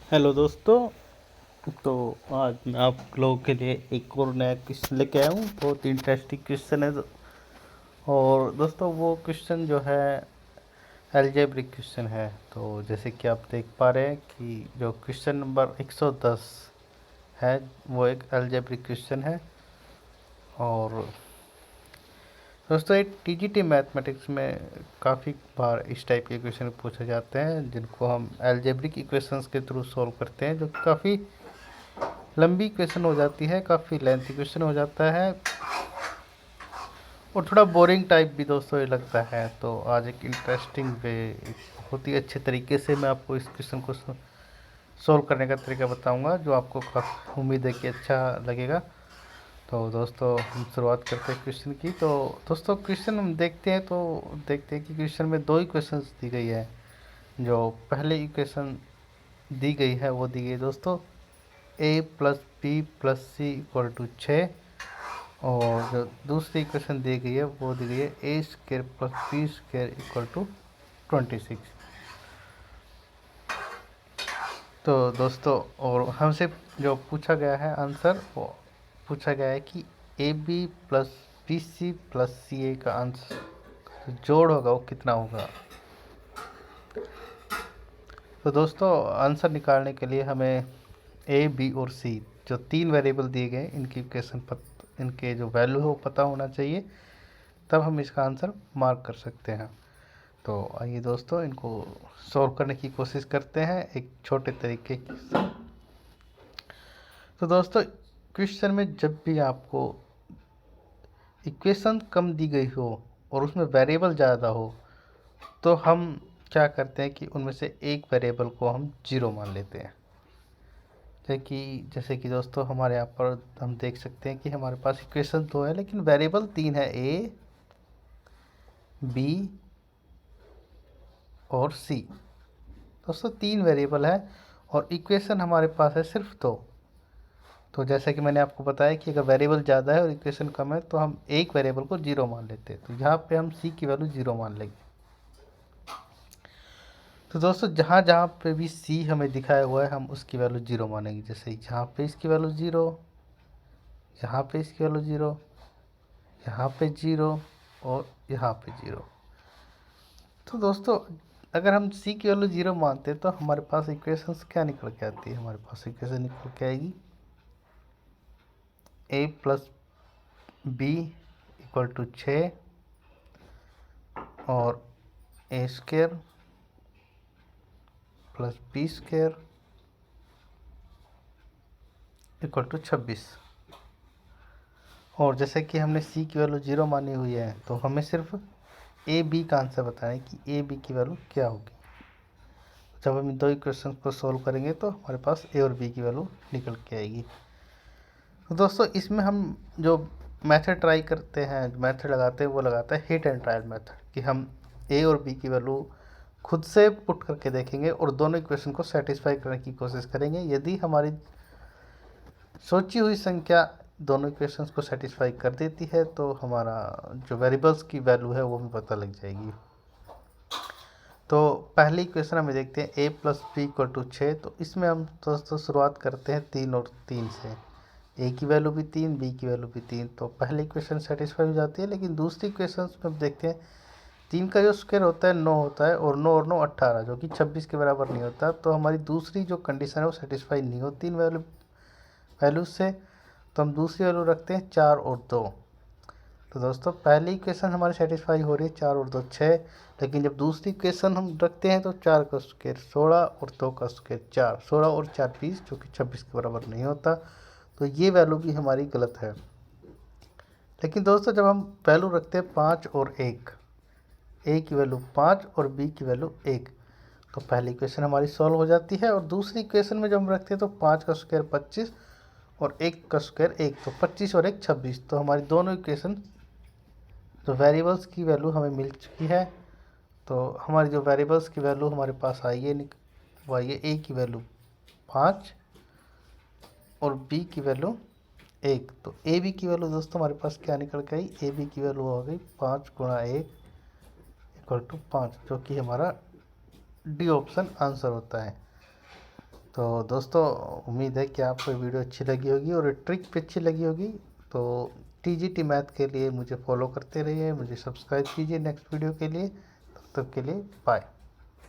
Hello दोस्तों। तो आज मैं आप लोगों के लिए एक और नया क्वेश्चन लेके आया हूँ। बहुत इंटरेस्टिंग क्वेश्चन है। और दोस्तों वो क्वेश्चन जो है अलजेब्रिक क्वेश्चन है। तो जैसे कि आप देख पा रहे हैं कि जो क्वेश्चन नंबर 110 है वो एक अलजेब्रिक क्वेश्चन है। और दोस्तों एक टीजीटी मैथमेटिक्स में काफ़ी बार इस टाइप के क्वेश्चन पूछे जाते हैं जिनको हम अलजेब्रिक इक्वेशंस के थ्रू सॉल्व करते हैं, जो काफ़ी लंबी क्वेश्चन हो जाती है, काफ़ी लेंथी क्वेश्चन हो जाता है और थोड़ा बोरिंग टाइप भी दोस्तों ये लगता है। तो आज एक इंटरेस्टिंग वे, एक बहुत ही अच्छे तरीके से मैं आपको इस क्वेश्चन को सॉल्व करने का तरीका बताऊंगा, जो आपको काफ़ी उम्मीद है कि अच्छा लगेगा। तो दोस्तों हम शुरुआत करते हैं क्वेश्चन की। तो दोस्तों क्वेश्चन हम देखते हैं कि क्वेश्चन में दो इक्वेशन दी गई है। जो पहले इक्वेशन दी गई है वो दी गई दोस्तों a plus B plus C equal to 6। और जो दूसरी इक्वेशन दी गई है वो दी गई है A square plus B square equal to 26। तो दोस्तों और हमसे जो पूछा गया है आंसर, वो पूछा गया है कि A B plus B C plus C A का आंसर जोड़ होगा वो कितना होगा। तो दोस्तों आंसर निकालने के लिए हमें ए बी और सी जो तीन वेरिएबल दिए गए इनकी इक्वेशन इनके जो वैल्यू है वो पता होना चाहिए, तब हम इसका आंसर मार्क कर सकते हैं। तो आइए दोस्तों इनको सॉल्व करने की कोशिश करते हैं एक छोटे तरीके की। तो दोस्तों क्वेश्चन में जब भी आपको इक्वेशन कम दी गई हो और उसमें वेरिएबल ज़्यादा हो, तो हम क्या करते हैं कि उनमें से एक वेरिएबल को हम जीरो मान लेते हैं। जैसे कि दोस्तों हमारे यहाँ पर हम देख सकते हैं कि हमारे पास इक्वेशन तो है लेकिन वेरिएबल तीन है, ए बी और सी। दोस्तों तीन वेरिएबल है और इक्वेशन हमारे पास है सिर्फ दो। तो जैसे कि मैंने आपको बताया कि अगर वेरिएबल ज़्यादा है और इक्वेशन कम है तो हम एक वेरिएबल को जीरो मान लेते हैं। तो यहाँ पे हम सी की वैल्यू जीरो मान लेंगे। तो दोस्तों जहाँ जहाँ पे भी सी हमें दिखाया हुआ है हम उसकी वैल्यू जीरो मानेंगे। जैसे यहाँ पे इसकी वैल्यू जीरो, यहाँ पे इसकी वैल्यू जीरो, यहाँ पे जीरो और यहाँ पे जीरो। तो दोस्तों अगर हम सी की वैल्यू जीरो मानते हैं तो हमारे पास इक्वेशंस क्या निकल के आती है, हमारे पास इक्वेशन निकल के आएगी A plus B equal to 6 और A square plus B square equal to 26। और जैसे कि हमने सी की वैल्यू जीरो मानी हुई है तो हमें सिर्फ ए बी का आंसर बताना है कि ए बी की वैल्यू क्या होगी। जब हम इन दो इक्वेशन को सोल्व करेंगे तो हमारे पास ए और बी की वैल्यू निकल के आएगी। तो दोस्तों इसमें हम जो मेथड ट्राई करते हैं, जो मेथड लगाते हैं वो लगाता है हिट एंड ट्रायल मेथड, कि हम ए और बी की वैल्यू खुद से पुट करके देखेंगे और दोनों इक्वेशन को सेटिस्फाई करने की कोशिश करेंगे। यदि हमारी सोची हुई संख्या दोनों इक्वेशंस को सेटिस्फाई कर देती है तो हमारा जो वेरिएबल्स की वैल्यू है वो भी पता लग जाएगी। तो पहली इक्वेशन हमें देखते हैं ए प्लस बी इक्वल टू 6। तो इसमें हम दोस्तों शुरुआत करते हैं 3 और 3 से। ए की वैल्यू भी 3, बी की वैल्यू भी 3। तो पहली इक्वेशन सेटिस्फाई हो जाती है। लेकिन दूसरी इक्वेशन में हम देखते हैं 3 का जो स्क्वायर होता है 9 होता है और 9 और 9 18, जो कि 26 के बराबर नहीं होता। तो हमारी दूसरी जो कंडीशन है वो सेटिस्फाई नहीं होती इन वैल्यूज से। तो हम दूसरी वैल्यू रखते हैं 4 और 2। तो दोस्तों पहली इक्वेशन हमारी सेटिस्फाई हो रही है 4 और 2 6। लेकिन जब दूसरी इक्वेशन हम रखते हैं तो 4 का स्क्वायर 16 और 2 का स्क्वायर 4, 16 और 4 20, जो कि 26 के बराबर नहीं होता। तो ये वैल्यू भी हमारी गलत है। लेकिन दोस्तों जब हम वैल्यू रखते हैं 5 और 1, ए की वैल्यू 5 और बी की वैल्यू 1, तो पहली इक्वेशन हमारी सॉल्व हो जाती है। और दूसरी इक्वेशन में जब हम रखते हैं तो 5 का स्क्वायर 25 और 1 का स्क्वायर 1, तो 25 और 1 26। तो हमारी दोनों इक्वेशन जो वेरिएबल्स की वैल्यू हमें मिल चुकी है। तो हमारी जो वेरिएबल्स की वैल्यू हमारे पास आई है वो आई है ए की वैल्यू 5 और बी की वैल्यू 1। तो ए बी की वैल्यू दोस्तों हमारे पास क्या निकल के आई, ए बी की वैल्यू हो गई 5 गुणा 1 इक्वल टू 5, जो कि हमारा डी ऑप्शन आंसर होता है। तो दोस्तों उम्मीद है कि आपको वीडियो अच्छी लगी होगी और ट्रिक भी अच्छी लगी होगी। तो TGT मैथ के लिए मुझे फॉलो करते रहिए, मुझे सब्सक्राइब कीजिए नेक्स्ट वीडियो के लिए। तब तक के लिए बाय।